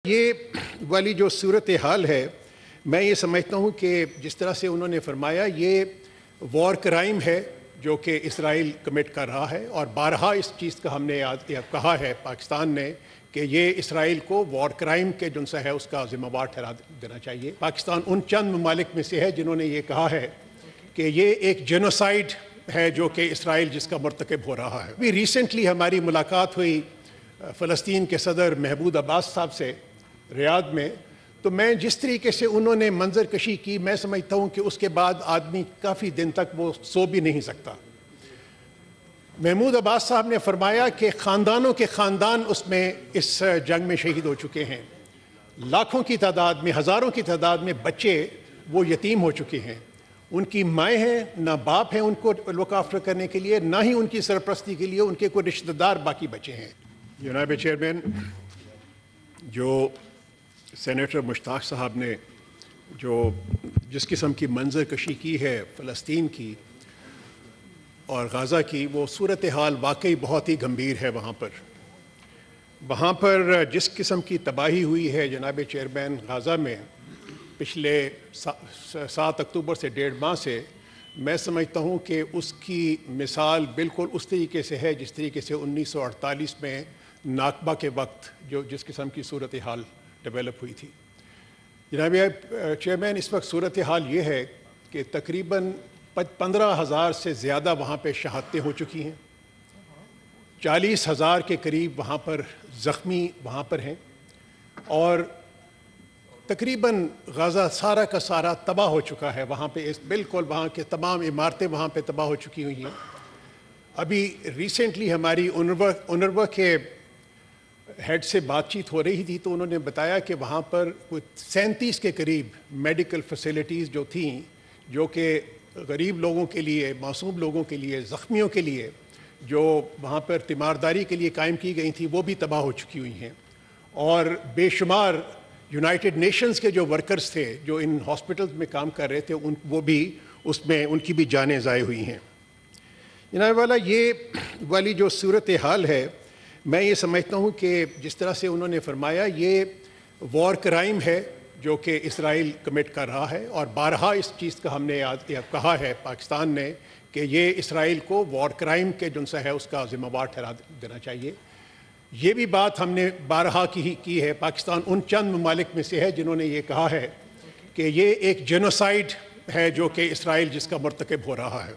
یہ والی جو صورت حال ہے، میں یہ سمجھتا ہوں کہ جس طرح سے انہوں نے فرمایا یہ وار کرائم ہے جو کہ اسرائیل کمٹ کر رہا ہے، اور بارہا اس چیز کا ہم نے کہا ہے پاکستان نے کہ یہ اسرائیل کو وار کرائم کے جن سا ہے اس کا ذمہ وار ٹھہرا دینا چاہیے۔ پاکستان ان چند ممالک میں سے ہے جنہوں نے یہ کہا ہے کہ یہ ایک جینوسائیڈ ہے جو کہ اسرائیل جس کا مرتکب ہو رہا ہے۔ ابھی ریسنٹلی ہماری ملاقات ہوئی فلسطین کے صدر محمود عباس صاحب سے ریاض میں، تو میں جس طریقے سے انہوں نے منظر کشی کی، میں سمجھتا ہوں کہ اس کے بعد آدمی کافی دن تک وہ سو بھی نہیں سکتا۔ محمود عباس صاحب نے فرمایا کہ خاندانوں کے خاندان اس جنگ میں شہید ہو چکے ہیں، لاکھوں کی تعداد میں، ہزاروں کی تعداد میں بچے وہ یتیم ہو چکے ہیں، ان کی مائیں ہیں، نہ باپ ہیں ان کو لک آفٹر کرنے کے لیے، نہ ہی ان کی سرپرستی کے لیے ان کے کوئی رشتہ دار باقی بچے ہیں۔ جناب چیئرمین، جو سینیٹر مشتاق صاحب نے جس قسم کی منظر کشی کی ہے فلسطین کی اور غزہ کی، وہ صورتحال واقعی بہت ہی گمبھیر ہے۔ وہاں پر جس قسم کی تباہی ہوئی ہے جناب چیئرمین غزہ میں پچھلے 7 اکتوبر سے 1.5 ماہ سے، میں سمجھتا ہوں کہ اس کی مثال بالکل اس طریقے سے ہے جس طریقے سے 1948 میں ناکبہ کے وقت جس قسم کی صورتحال ڈیولپ ہوئی تھی۔ جناب چیئرمین، اس وقت صورتحال یہ ہے کہ تقریباً 15,000 سے زیادہ وہاں پہ شہادتیں ہو چکی ہیں، 40,000 کے قریب وہاں پر زخمی وہاں پر ہیں، اور تقریباً غزہ سارا کا سارا تباہ ہو چکا ہے۔ وہاں پہ بالکل وہاں کے تمام عمارتیں وہاں پہ تباہ ہو چکی ہوئی ہیں۔ ابھی ریسنٹلی ہماری اونروا کے ہیڈ سے بات چیت ہو رہی تھی، تو انہوں نے بتایا کہ وہاں پر کوئی 37 کے قریب میڈیکل فیسلٹیز جو تھیں، جو کہ غریب لوگوں کے لیے، معصوم لوگوں کے لیے، زخمیوں کے لیے، جو وہاں پر تیمارداری کے لیے قائم کی گئی تھیں، وہ بھی تباہ ہو چکی ہوئی ہیں، اور بے شمار یونائٹڈ نیشنز کے جو ورکرز تھے جو ان ہاسپٹلز میں کام کر رہے تھے، وہ بھی اس میں ان کی بھی جانیں ضائع ہوئی ہیں۔ جناب والا، یہ والی جو صورت حال ہے، میں یہ سمجھتا ہوں کہ جس طرح سے انہوں نے فرمایا یہ وار کرائم ہے جو کہ اسرائیل کمٹ کر رہا ہے، اور بارہا اس چیز کا ہم نے کہا ہے پاکستان نے کہ یہ اسرائیل کو وار کرائم کے جن سا ہے اس کا ذمہ وار ٹھہرا دینا چاہیے۔ یہ بھی بات ہم نے بارہا کی ہے۔ پاکستان ان چند ممالک میں سے ہے جنہوں نے یہ کہا ہے کہ یہ ایک جینوسائیڈ ہے جو کہ اسرائیل جس کا مرتکب ہو رہا ہے۔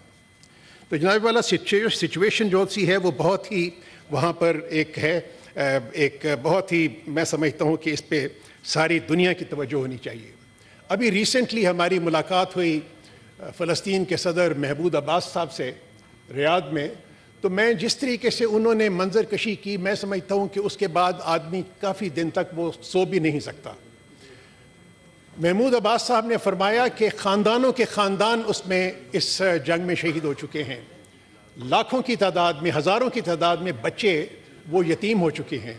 تو جناب والا، سچویشن جو سی ہے وہ بہت ہی وہاں پر ایک بہت ہی، میں سمجھتا ہوں کہ اس پہ ساری دنیا کی توجہ ہونی چاہیے۔ ابھی ریسنٹلی ہماری ملاقات ہوئی فلسطین کے صدر محمود عباس صاحب سے ریاض میں، تو میں جس طریقے سے انہوں نے منظر کشی کی، میں سمجھتا ہوں کہ اس کے بعد آدمی کافی دن تک وہ سو بھی نہیں سکتا۔ محمود عباس صاحب نے فرمایا کہ خاندانوں کے خاندان اس جنگ میں شہید ہو چکے ہیں، لاکھوں کی تعداد میں، ہزاروں کی تعداد میں بچے وہ یتیم ہو چکے ہیں،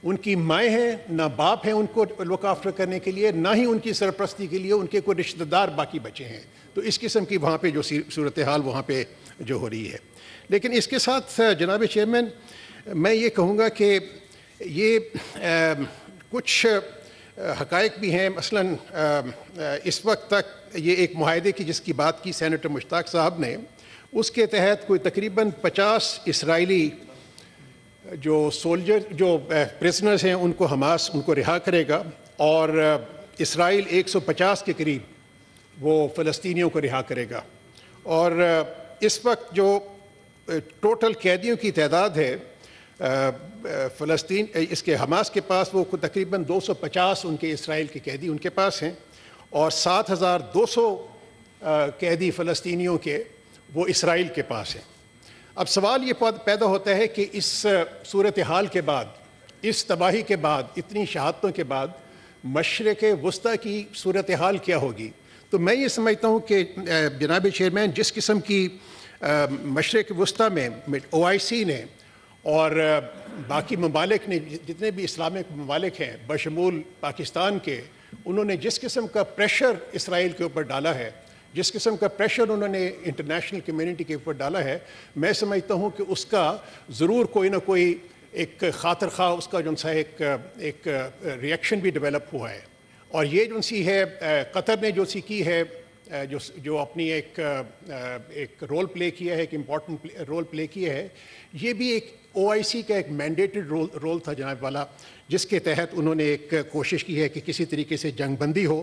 ان کی مائیں ہیں، نہ باپ ہیں ان کو لک آفٹر کرنے کے لیے، نہ ہی ان کی سرپرستی کے لیے ان کے کوئی رشتہ دار باقی بچے ہیں۔ تو اس قسم کی وہاں پہ جو صورتحال وہاں پہ جو ہو رہی ہے۔ لیکن اس کے ساتھ جناب چیئرمین، میں یہ کہوں گا کہ یہ کچھ حقائق بھی ہیں۔ مثلاً اس وقت تک یہ ایک معاہدے کی جس کی بات کی سینیٹر مشتاق صاحب نے، اس کے تحت کوئی تقریباً 50 اسرائیلی جو پرزنرز ہیں ان کو حماس ان کو رہا کرے گا، اور اسرائیل 150 کے قریب وہ فلسطینیوں کو رہا کرے گا۔ اور اس وقت جو ٹوٹل قیدیوں کی تعداد ہے فلسطین اس کے حماس کے پاس، وہ تقریباً 250 ان کے اسرائیل کے قیدی ان کے پاس ہیں، اور 7,200 قیدی فلسطینیوں کے وہ اسرائیل کے پاس ہیں۔ اب سوال یہ پیدا ہوتا ہے کہ اس صورتحال کے بعد، اس تباہی کے بعد، اتنی شہادتوں کے بعد مشرق وسطیٰ کی صورتحال کیا ہوگی؟ تو میں یہ سمجھتا ہوں کہ جناب چیئرمین، جس قسم کی مشرق وسطیٰ میں OIC نے اور باقی ممالک نے، جتنے بھی اسلامک ممالک ہیں بشمول پاکستان کے، انہوں نے جس قسم کا پریشر اسرائیل کے اوپر ڈالا ہے، جس قسم کا پریشر انہوں نے انٹرنیشنل کمیونٹی کے اوپر ڈالا ہے، میں سمجھتا ہوں کہ اس کا ضرور کوئی نہ کوئی ایک خاطر خواہ اس کا جو سا ایک ریئیکشن بھی ڈیولپ ہوا ہے. اور یہ جو سی ہے قطر نے جو سی کی ہے جو اپنی ایک رول پلے کیا ہے, ایک امپورٹنٹ رول پلے کیا ہے, یہ بھی ایک OIC کا ایک مینڈیٹڈ رول تھا جناب والا, جس کے تحت انہوں نے ایک کوشش کی ہے کہ کسی طریقے سے جنگ بندی ہو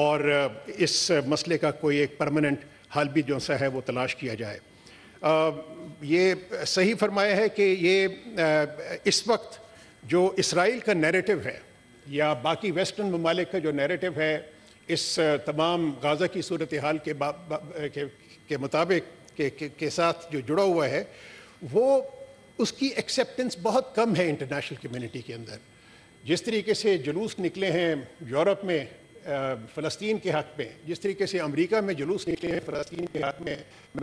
اور اس مسئلے کا کوئی ایک پرماننٹ حل بھی جو سا ہے وہ تلاش کیا جائے. یہ صحیح فرمایا ہے کہ یہ اس وقت جو اسرائیل کا نیریٹو ہے یا باقی ویسٹرن ممالک کا جو نیریٹو ہے اس تمام غازہ کی صورتحال کے مطابق کے ساتھ جو جڑا ہوا ہے, وہ اس کی ایکسیپٹنس بہت کم ہے انٹرنیشنل کمیونٹی کے اندر. جس طریقے سے جلوس نکلے ہیں یورپ میں فلسطین کے حق میں, جس طریقے سے امریکہ میں جلوس نکلے ہیں فلسطین کے حق میں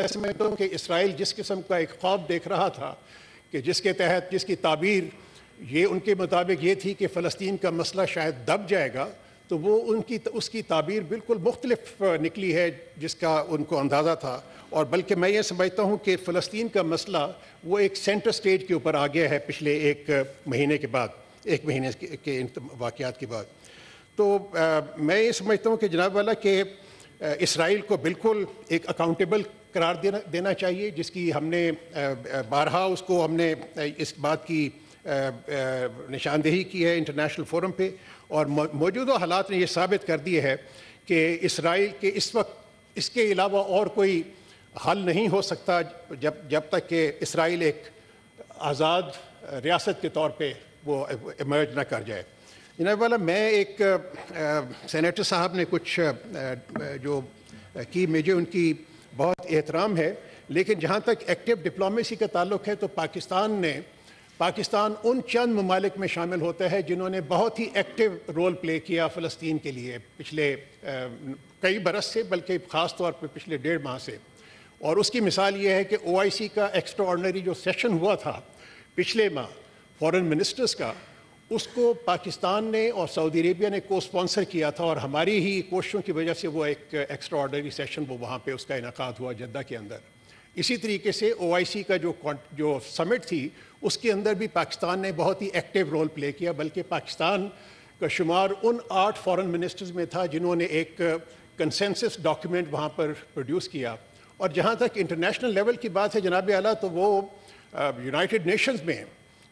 سمجھتا ہوں کہ اسرائیل جس قسم کا ایک خواب دیکھ رہا تھا کہ جس کے تحت جس کی تعبیر یہ ان کے مطابق یہ تھی کہ فلسطین کا مسئلہ شاید دب جائے گا, تو وہ اس کی تعبیر بالکل مختلف نکلی ہے جس کا ان کو اندازہ تھا. اور بلکہ میں یہ سمجھتا ہوں کہ فلسطین کا مسئلہ وہ ایک سینٹر سٹیج کے اوپر آ گیا ہے پچھلے ایک مہینے کے واقعات کے بعد. تو میں یہ سمجھتا ہوں کہ جناب والا کہ اسرائیل کو بالکل ایک اکاؤنٹیبل قرار دینا چاہیے, جس کی ہم نے بارہا اس کو ہم نے اس بات کی نشاندہی کی ہے انٹرنیشنل فورم پہ, اور موجودہ حالات نے یہ ثابت کر دی ہے کہ اسرائیل کے اس وقت اس کے علاوہ اور کوئی حل نہیں ہو سکتا جب تک کہ اسرائیل ایک آزاد ریاست کے طور پہ وہ ایمرج نہ کر جائے. جناب والا, میں ایک سینیٹر صاحب نے کچھ جو کی مجھے ان کی بہت احترام ہے, لیکن جہاں تک ایکٹیو ڈپلومیسی کا تعلق ہے تو پاکستان ان چند ممالک میں شامل ہوتا ہے جنہوں نے بہت ہی ایکٹیو رول پلے کیا فلسطین کے لیے پچھلے کئی برس سے, بلکہ خاص طور پہ پچھلے 1.5 ماہ سے. اور اس کی مثال یہ ہے کہ OIC کا ایکسٹرا آرڈنری جو سیشن ہوا تھا پچھلے ماہ فورن منسٹرز کا, اس کو پاکستان نے اور سعودی عربیہ نے کو اسپانسر کیا تھا, اور ہماری ہی کوششوں کی وجہ سے وہ ایک ایکسٹرا آرڈنری سیشن وہ وہاں پہ اس کا انعقاد ہوا جدہ کے اندر. اسی طریقے سے OIC کا جو سمٹ تھی اس کے اندر بھی پاکستان نے بہت ہی ایکٹیو رول پلے کیا, بلکہ پاکستان کا شمار ان 8 فورن منسٹرز میں تھا جنہوں نے ایک کنسنسس ڈاکیومنٹ وہاں پر پروڈیوس کیا. اور جہاں تک انٹرنیشنل لیول کی بات ہے جناب اعلیٰ, تو وہ یونائٹڈ نیشنز میں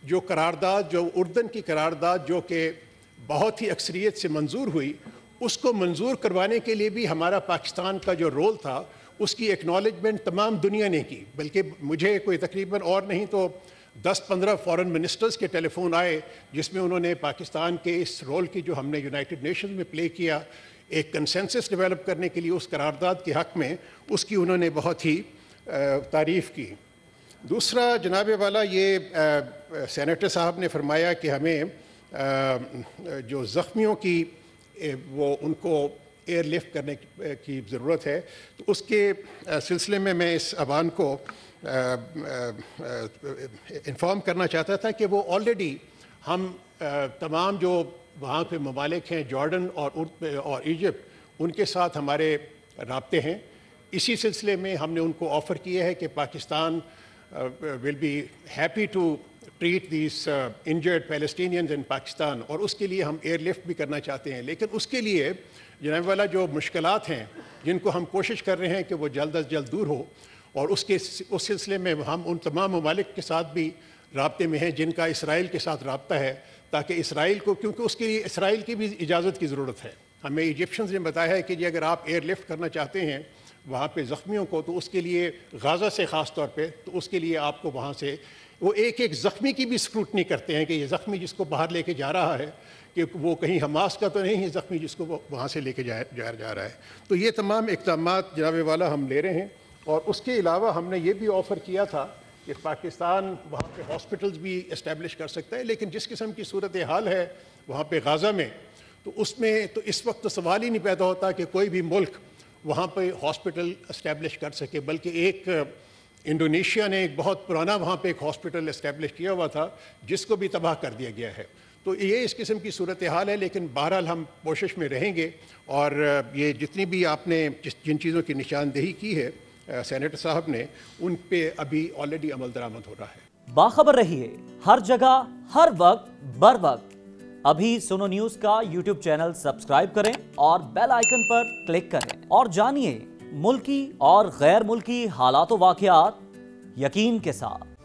جو قرارداد, جو اردن کی قرارداد جو کہ بہت ہی اکثریت سے منظور ہوئی, اس کو منظور کروانے کے لیے بھی ہمارا پاکستان کا جو رول تھا اس کی ایکنالجمنٹ تمام دنیا نے کی. بلکہ مجھے کوئی تقریباً اور نہیں تو 10-15 فورن منسٹرز کے ٹیلی فون آئے جس میں انہوں نے پاکستان کے اس رول کی جو ہم نے یونائٹڈ نیشنز میں پلے کیا ایک کنسنسس ڈیولپ کرنے کے لیے اس قرارداد کے حق میں, اس کی انہوں نے بہت ہی تعریف کی. دوسرا جناب والا, یہ سینیٹر صاحب نے فرمایا کہ ہمیں جو زخمیوں کی وہ ان کو ایئر لفٹ کرنے کی ضرورت ہے, تو اس کے سلسلے میں میں اس عوام کو انفارم کرنا چاہتا تھا کہ وہ آلریڈی ہم تمام جو وہاں پہ ممالک ہیں جارڈن اور ایجپٹ, ان کے ساتھ ہمارے رابطے ہیں. اسی سلسلے میں ہم نے ان کو آفر کیا ہے کہ Pakistan will be happy to treat these injured Palestinians in Pakistan, اور اس کے لیے ہم ایئر لفٹ بھی کرنا چاہتے ہیں. لیکن اس کے لیے جناب والا جو مشکلات ہیں جن کو ہم کوشش کر رہے ہیں کہ وہ جلد از جلد دور ہو, اور اس سلسلے میں ہم ان تمام ممالک کے ساتھ بھی رابطے میں ہیں جن کا اسرائیل کے ساتھ رابطہ ہے, تاکہ اسرائیل کو, کیونکہ اس کے لیے اسرائیل کی بھی اجازت کی ضرورت ہے. ہمیں ایجپشنز نے بتایا ہے کہ جی اگر آپ ایئر لفٹ کرنا چاہتے ہیں وہاں پہ زخمیوں کو, تو اس کے لیے غازہ سے خاص طور پہ, تو اس کے لیے آپ کو وہاں سے وہ ایک زخمی کی بھی سکروٹنی کرتے ہیں کہ یہ زخمی جس کو باہر لے کے جا رہا ہے کہ وہ کہیں حماس کا تو نہیں ہے زخمی جس کو وہ وہاں سے لے کے جا رہا ہے. تو یہ تمام اقدامات جناب والا ہم لے رہے ہیں. اور اس کے علاوہ ہم نے یہ بھی آفر کیا تھا کہ پاکستان وہاں پہ ہاسپٹلز بھی اسٹیبلش کر سکتا ہے, لیکن جس قسم کی صورتحال ہے وہاں پہ غازہ میں, تو اس میں تو اس وقت تو سوال ہی نہیں پیدا ہوتا کہ کوئی بھی ملک وہاں پہ ہاسپٹل اسٹیبلش کر سکے. بلکہ ایک انڈونیشیا نے ایک بہت پرانا وہاں پہ ایک ہاسپٹل اسٹیبلش کیا ہوا تھا جس کو بھی تباہ کر دیا گیا ہے. تو یہ اس قسم کی صورتحال ہے, لیکن بہرحال ہم کوشش میں رہیں گے, اور یہ جتنی بھی آپ نے جن چیزوں کی نشاندہی کی ہے سینیٹر صاحب نے, ان پہ ابھی آلریڈی عمل درآمد ہو رہا ہے. باخبر رہیے ہر جگہ ہر وقت بر وقت۔ ابھی سنو نیوز کا یوٹیوب چینل سبسکرائب کریں اور بیل آئیکن پر کلک کریں اور جانیے ملکی اور غیر ملکی حالات و واقعات یقین کے ساتھ۔